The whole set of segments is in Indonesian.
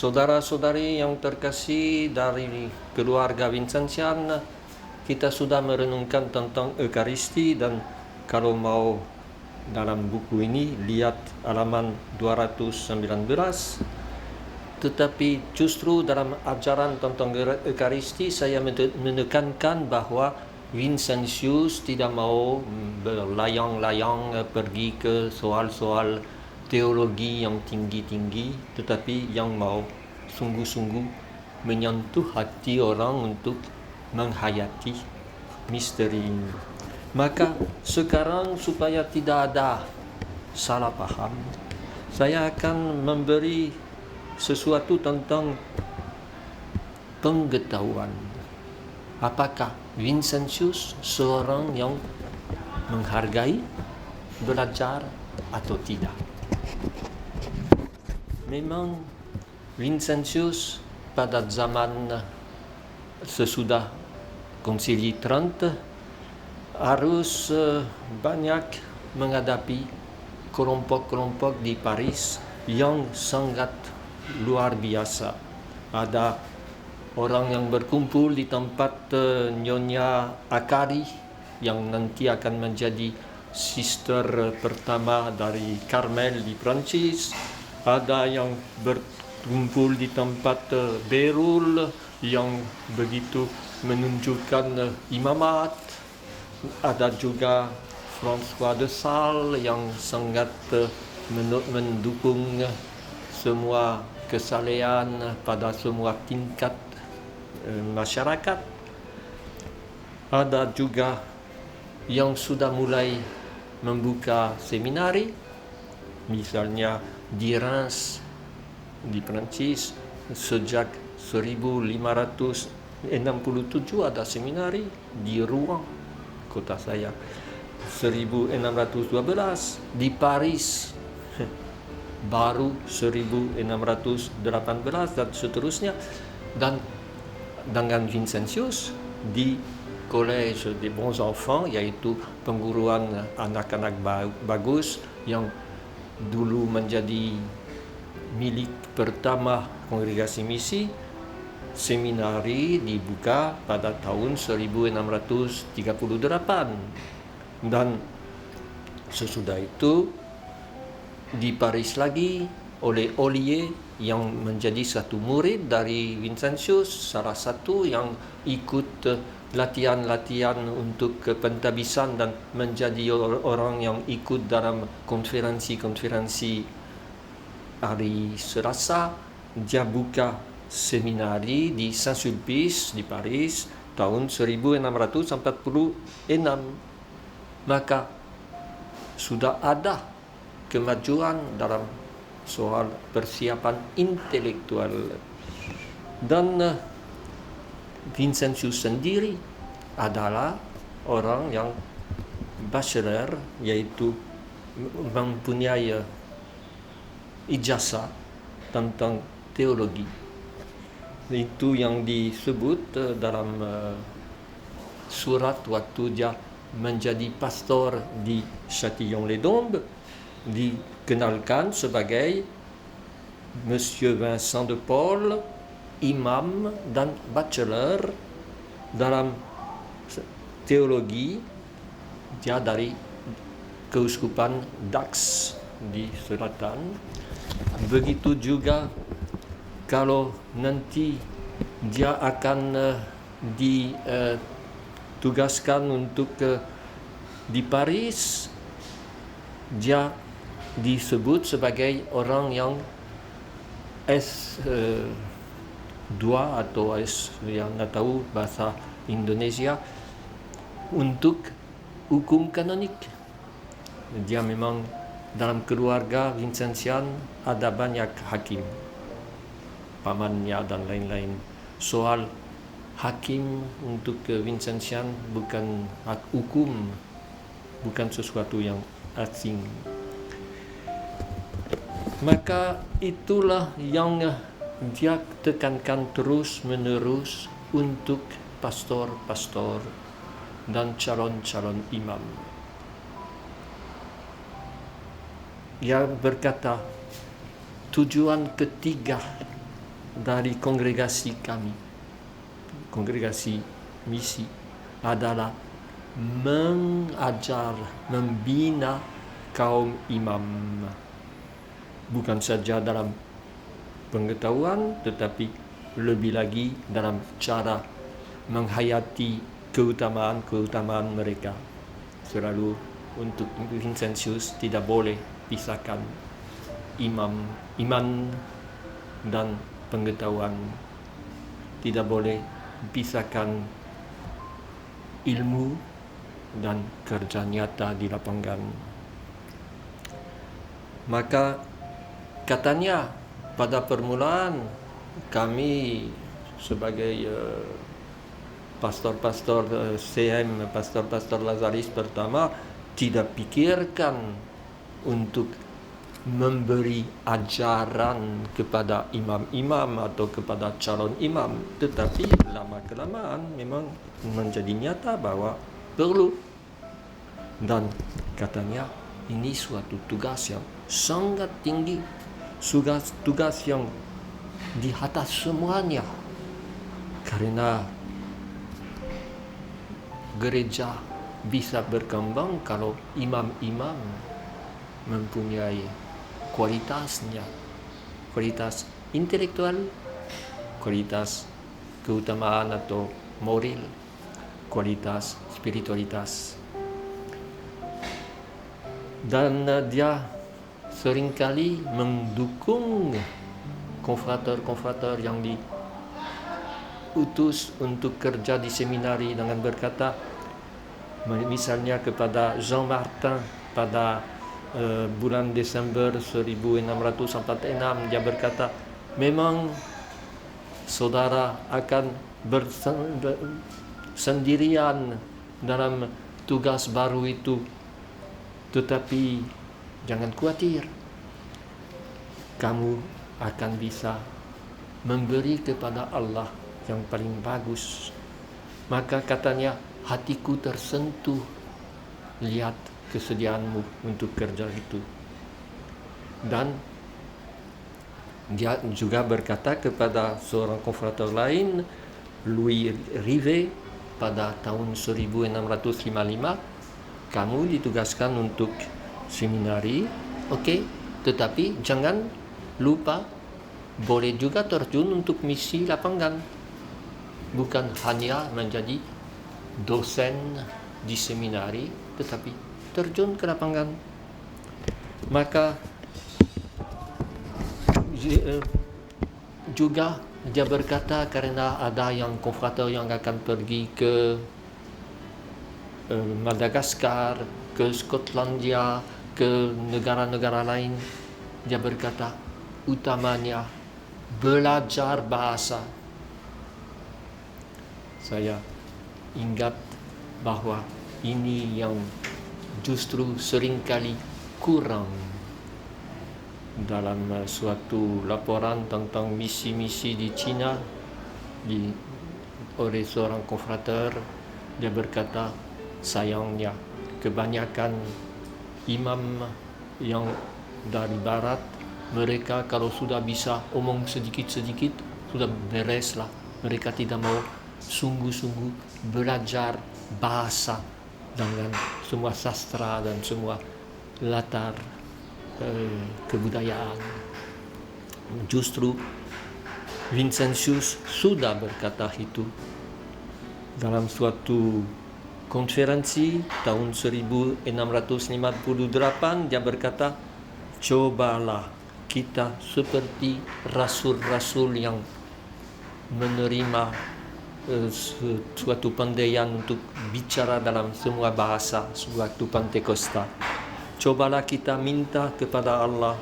Saudara-saudari yang terkasih dari keluarga Vincentian, kita sudah merenungkan tentang Ekaristi, dan kalau mau dalam buku ini lihat halaman 219. Tetapi justru dalam ajaran tentang Ekaristi saya menekankan bahwa Vincentius tidak mau berlayang-layang pergi ke soal-soal teologi yang tinggi-tinggi, tetapi yang mau sungguh-sungguh menyentuh hati orang untuk menghayati misteri ini. Maka sekarang supaya tidak ada salah paham, saya akan memberi sesuatu tentang pengetahuan. Apakah Vincentius seorang yang menghargai belajar atau tidak? Memang Vincentius pada zaman sesudah Konsili Trent harus banyak menghadapi kelompok-kelompok di Paris yang sangat luar biasa. Ada orang yang berkumpul di tempat Nyonya Akari yang nanti akan menjadi sister pertama dari Carmel di Prancis. Ada yang berkumpul di tempat Bérulle yang begitu menunjukkan imamat. Ada juga François de Sales yang sangat mendukung semua kesalehan pada semua tingkat masyarakat. Ada juga yang sudah mulai membuka seminari, misalnya di Reims di Prancis sejak 1567 ada seminari, di Rouen kota saya 1612, di Paris baru 1618 dan seterusnya. Dan dengan Vincentius di Collège des Bons Enfants, yaitu pengguruan anak-anak bagus yang dulu menjadi milik pertama Kongregasi Misi, seminari dibuka pada tahun 1638. Dan sesudah itu di Paris lagi oleh Ollier yang menjadi satu murid dari Vincentius, salah satu yang ikut latihan-latihan untuk kepentabisan dan menjadi orang yang ikut dalam konferensi-konferensi hari Selasa. Dia buka seminari di Saint-Sulpice di Paris tahun 1646. Maka sudah ada kemajuan dalam soal persiapan intelektual. Dan Vincentius sendiri adalah orang yang bachelor, yaitu mempunyai ijazah tentang teologi. Itu yang disebut dalam surat waktu dia menjadi pastor di Châtillon-les-Dombes, dikenalkan sebagai Monsieur Vincent de Paul, imam dan bachelor dalam teologi. Dia dari Keuskupan Dax di selatan. Begitu juga kalau nanti dia akan ditugaskan untuk di Paris, dia disebut sebagai orang yang S2 atau S yang nggak tahu bahasa Indonesia untuk hukum kanonik. Dia memang dalam keluarga Vincentian ada banyak hakim, pamannya dan lain-lain. Soal hakim untuk Vincentian bukan hukum, bukan sesuatu yang asing. Maka itulah yang dia tekankan terus-menerus untuk pastor-pastor dan calon-calon imam. Dia berkata, tujuan ketiga dari kongregasi kami, kongregasi misi, adalah mengajar, membina kaum imam. Bukan saja dalam pengetahuan, tetapi lebih lagi dalam cara menghayati keutamaan-keutamaan mereka. Selalu untuk Vincentius tidak boleh pisahkan iman dan pengetahuan. Tidak boleh pisahkan ilmu dan kerja nyata di lapangan. Maka katanya pada permulaan kami sebagai pastor-pastor CM, pastor-pastor Lazaris pertama, tidak pikirkan untuk memberi ajaran kepada imam-imam atau kepada calon imam, tetapi lama-kelamaan memang menjadi nyata bahwa perlu. Dan katanya ini suatu tugas yang sangat tinggi, tugas yang di atas semuanya, karena gereja bisa berkembang kalau imam-imam mempunyai kualitasnya, kualitas intelektual, kualitas keutamaan atau moral, kualitas spiritualitas. Dan dia seringkali mendukung konfrater-konfrater yang diutus untuk kerja di seminari dengan berkata, misalnya kepada Jean Martin pada bulan Desember 1646, dia berkata, memang saudara akan bersendirian dalam tugas baru itu, tetapi jangan khawatir, kamu akan bisa memberi kepada Allah yang paling bagus. Maka katanya, hatiku tersentuh lihat kesediaanmu untuk kerja itu. Dan dia juga berkata kepada seorang konfrater lain, Louis Rivet, pada tahun 1655, kamu ditugaskan untuk seminari, oke, tetapi jangan lupa boleh juga terjun untuk misi lapangan, bukan hanya menjadi dosen di seminari, tetapi terjun ke lapangan. Maka juga dia berkata, karena ada yang konfrater yang akan pergi ke Madagaskar, ke Skotlandia, ke negara-negara lain, dia berkata, utamanya belajar bahasa. Saya ingat bahwa ini yang justru seringkali kurang dalam suatu laporan tentang misi-misi di China oleh seorang konfrater. Dia berkata, sayangnya kebanyakan imam yang dari barat, mereka kalau sudah bisa omong sedikit-sedikit sudah bereslah. Mereka tidak mau sungguh-sungguh belajar bahasa dengan semua sastra dan semua latar kebudayaan. Justru Vincentius sudah berkata itu dalam suatu konferensi tahun 1658. Dia berkata, cobalah kita seperti rasul-rasul yang menerima suatu pandaian untuk bicara dalam semua bahasa suatu Pentakosta. Cobalah kita minta kepada Allah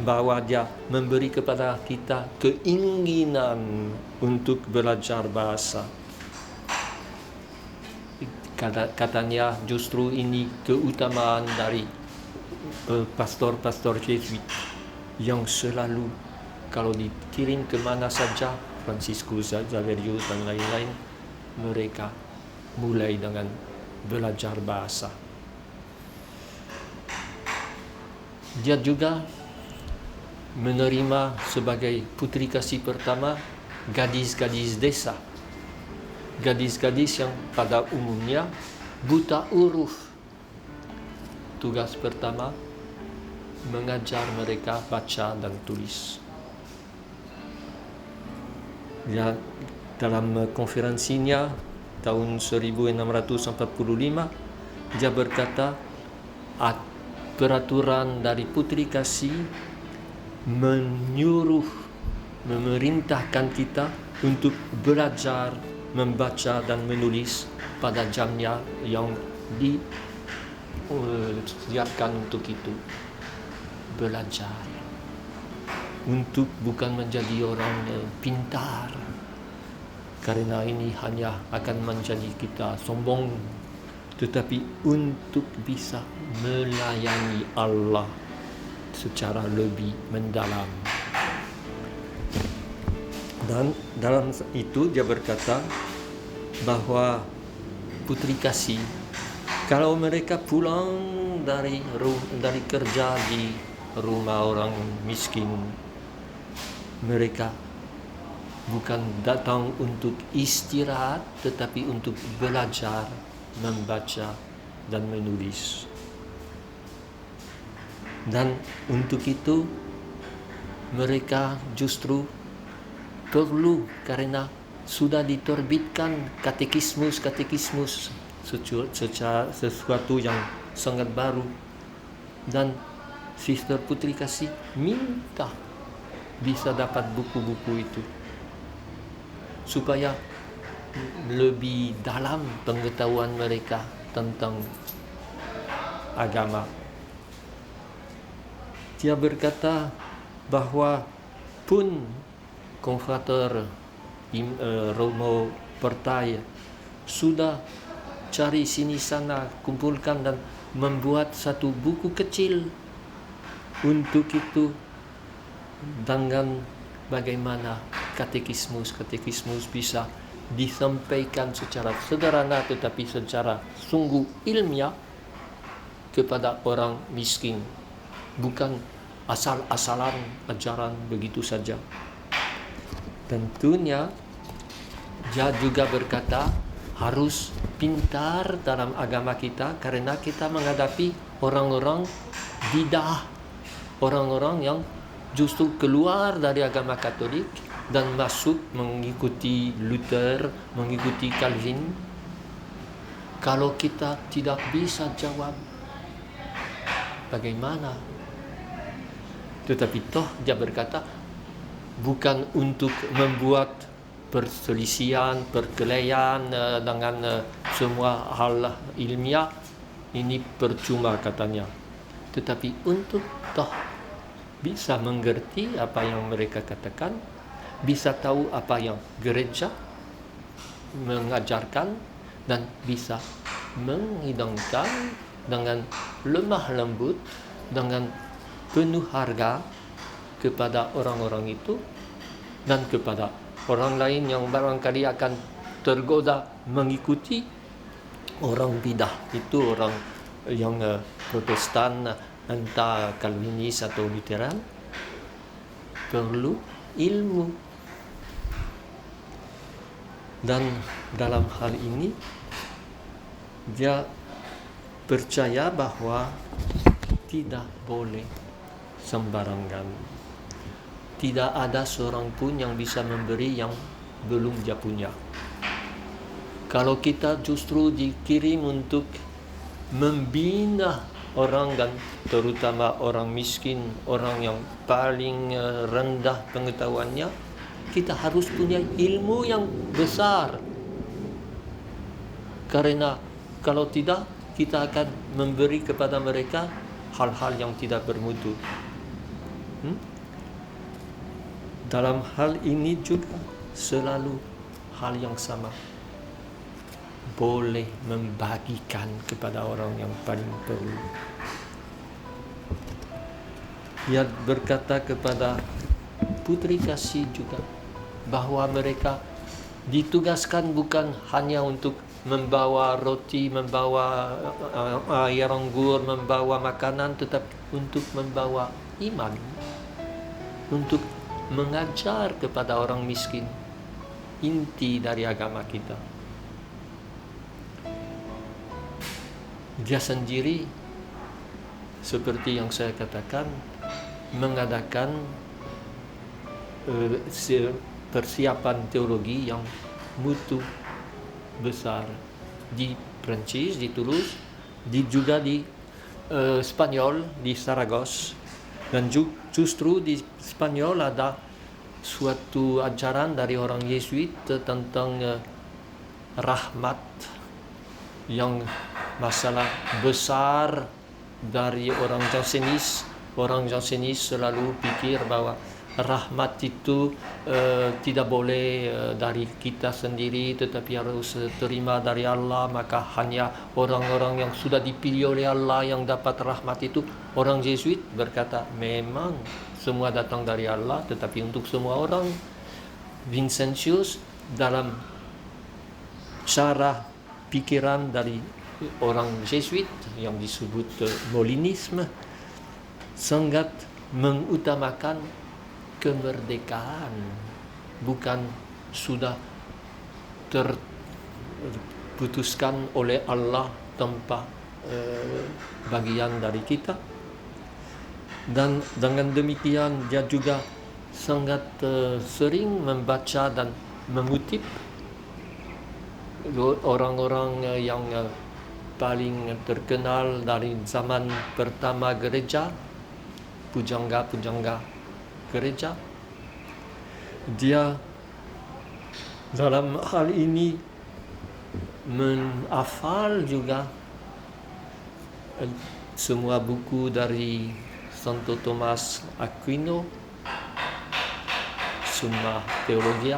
bahwa Dia memberi kepada kita keinginan untuk belajar bahasa. Katanya justru ini keutamaan dari pastor-pastor Jesuit yang selalu kalau dikirim kemana saja, Franciscus Xaverius dan lain-lain, mereka mulai dengan belajar bahasa. Dia juga menerima sebagai putri kasih pertama gadis-gadis desa. Gadis-gadis yang pada umumnya buta huruf. Tugas pertama, mengajar mereka baca dan tulis. Ya, dalam konferensinya tahun 1645, dia berkata, peraturan dari putri kasih memerintahkan kita untuk belajar membaca dan menulis pada jamnya yang disediakan untuk itu. Belajar untuk bukan menjadi orang pintar, karena ini hanya akan menjadi kita sombong, tetapi untuk bisa melayani Allah secara lebih mendalam. Dan dalam itu dia berkata bahwa putri kasih, kalau mereka pulang dari kerja di rumah orang miskin, mereka bukan datang untuk istirahat, tetapi untuk belajar membaca dan menulis. Dan untuk itu mereka justru perlu, karena sudah diterbitkan katekismus sesuatu yang sangat baru, dan Sister Putri Kasih minta bisa dapat buku-buku itu supaya lebih dalam pengetahuan mereka tentang agama. Dia berkata bahwa pun Konfrater Romo Pertai sudah cari sini sana, kumpulkan dan membuat satu buku kecil untuk itu, dengan bagaimana katekismus bisa disampaikan secara sederhana tetapi secara sungguh ilmiah kepada orang miskin, bukan asal-asalan ajaran begitu saja. Tentunya dia juga berkata harus pintar dalam agama kita, karena kita menghadapi orang-orang bidah, orang-orang yang justru keluar dari agama Katolik dan masuk mengikuti Luther, mengikuti Calvin. Kalau kita tidak bisa jawab, bagaimana? Tetapi toh dia berkata bukan untuk membuat perselisihan, perkelahian dengan semua hal ilmiah, ini percuma katanya. Tetapi untuk toh bisa mengerti apa yang mereka katakan, bisa tahu apa yang gereja mengajarkan, dan bisa menghidangkan dengan lemah lembut, dengan penuh harga kepada orang-orang itu dan kepada orang lain yang barangkali akan tergoda mengikuti orang bidah itu, orang yang Protestan, entah Calvinis atau Lutheran. Perlu ilmu. Dan dalam hal ini dia percaya bahwa tidak boleh sembarangan. Tidak ada seorang pun yang bisa memberi yang belum dia punya. Kalau kita justru dikirim untuk membina orang, dan terutama orang miskin, orang yang paling rendah pengetahuannya, kita harus punya ilmu yang besar. Karena kalau tidak, kita akan memberi kepada mereka hal-hal yang tidak bermutu. Dalam hal ini juga selalu hal yang sama. Boleh membagikan kepada orang yang paling perlu. Dia berkata kepada Putri Kasih juga bahwa mereka ditugaskan bukan hanya untuk membawa roti, membawa air anggur, membawa makanan, tetapi untuk membawa iman. untuk mengajar kepada orang miskin. Inti dari agama kita. Dia sendiri, seperti yang saya katakan, mengadakan persiapan teologi yang mutu besar di Prancis, di Toulouse, juga di Spanyol, di Saragossa. Dan justru di Spanyol ada suatu ajaran dari orang Yesuit tentang rahmat, yang masalah besar dari orang Jansenis. Orang Jansenis selalu pikir bahwa rahmat itu tidak boleh dari kita sendiri, tetapi harus terima dari Allah. Maka hanya orang-orang yang sudah dipilih oleh Allah yang dapat rahmat itu. Orang Yesuit berkata, memang semua datang dari Allah, tetapi untuk semua orang. Vincentius dalam cara pikiran dari orang Jesuit yang disebut Molinisme sangat mengutamakan kemerdekaan, bukan sudah terputuskan oleh Allah tanpa bagian dari kita. Dan dengan demikian dia juga sangat sering membaca dan mengutip orang-orang yang paling terkenal dari zaman pertama gereja, pujangga-pujangga gereja. Dia dalam hal ini menghafal juga semua buku dari Santo Thomas Aquino, Summa Theologia.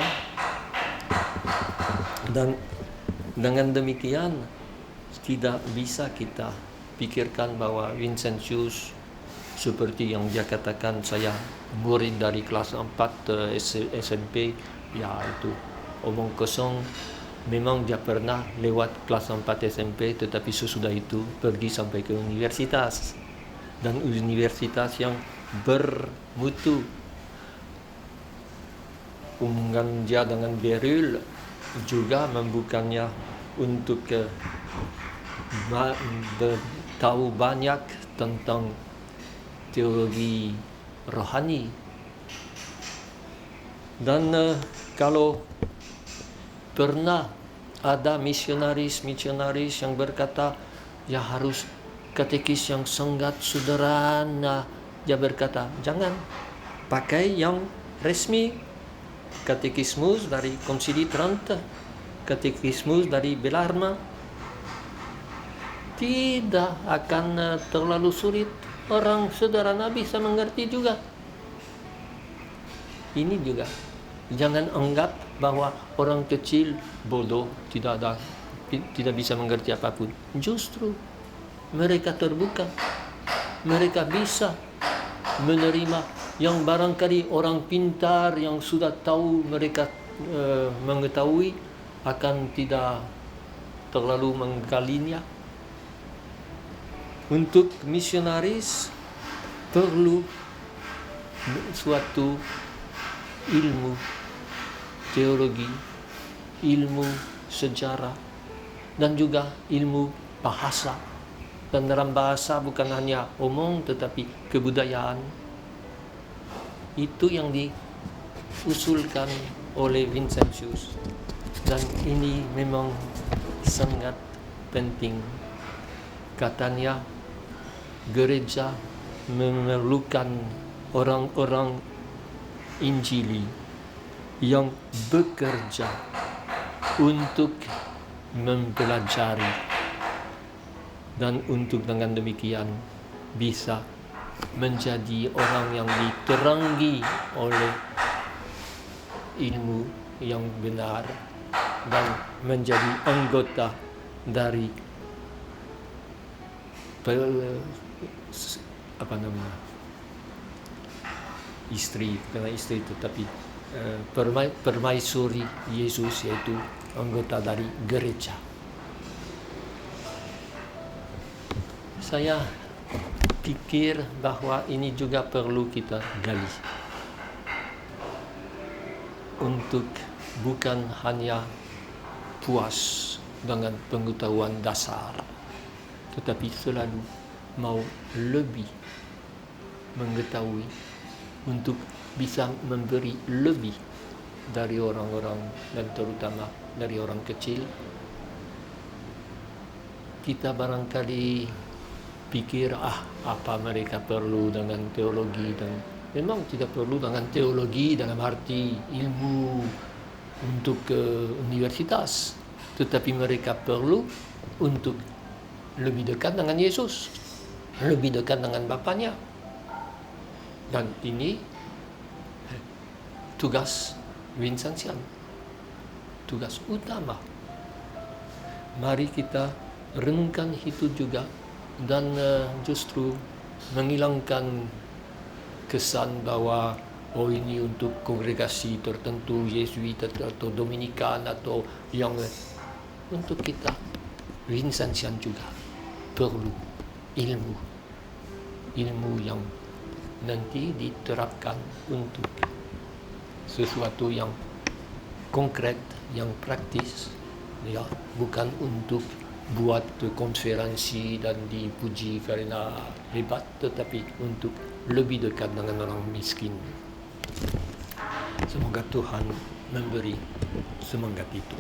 Dan dengan demikian tidak bisa kita pikirkan bahwa Vincentius seperti yang dia katakan, saya murid dari kelas 4 SMP, ya itu omong kosong. Memang dia pernah lewat kelas 4 SMP, tetapi sesudah itu pergi sampai ke universitas, dan universitas yang bermutu. Hubungan dia dengan Beryl juga membukanya untuk tahu banyak tentang teologi rohani. Dan kalau pernah ada misionaris yang berkata, ya harus katekis yang sangat sederhana, dia berkata, jangan pakai yang resmi, katekismus dari Konsili Trent, katekismus dari Bellarmine, tidak akan terlalu sulit. Orang sederhana bisa mengerti juga. Ini juga, jangan anggap bahwa orang kecil bodoh, tidak bisa mengerti apapun. Justru mereka terbuka, mereka bisa menerima yang barangkali orang pintar yang sudah tahu, mereka mengetahui akan tidak terlalu menggalinya. Untuk misionaris perlu suatu ilmu teologi, ilmu sejarah, dan juga ilmu bahasa. Dan dalam bahasa bukan hanya omong, tetapi kebudayaan. Itu yang diusulkan oleh Vincentius. Dan ini memang sangat penting. Katanya, gereja memerlukan orang-orang Injili yang bekerja untuk mempelajari, dan untuk dengan demikian bisa menjadi orang yang diterangi oleh ilmu yang benar dan menjadi anggota dari istri, bukan istri tetapi permaisuri Yesus, yaitu anggota dari gereja. Saya pikir bahwa ini juga perlu kita gali. untuk bukan hanya puas dengan pengetahuan dasar, tetapi selalu mau lebih mengetahui untuk bisa memberi lebih dari orang-orang dan terutama dari orang kecil. Kita barangkali pikir apa mereka perlu dengan teologi, dan memang tidak perlu dengan teologi dalam arti ilmu untuk universitas, tetapi mereka perlu untuk lebih dekat dengan Yesus, lebih dekat dengan Bapaknya. Dan ini tugas Vincentian, tugas utama. Mari kita renungkan itu juga, dan justru menghilangkan kesan bahwa ini untuk kongregasi tertentu, Yesuit atau Dominikan atau yang untuk kita Vincentian juga perlu ilmu yang nanti diterapkan untuk sesuatu yang konkret, yang praktis, ya, bukan untuk buat konferensi dan dipuji karena hebat, tetapi untuk lebih dekat dengan orang miskin. Semoga Tuhan memberi semangat itu.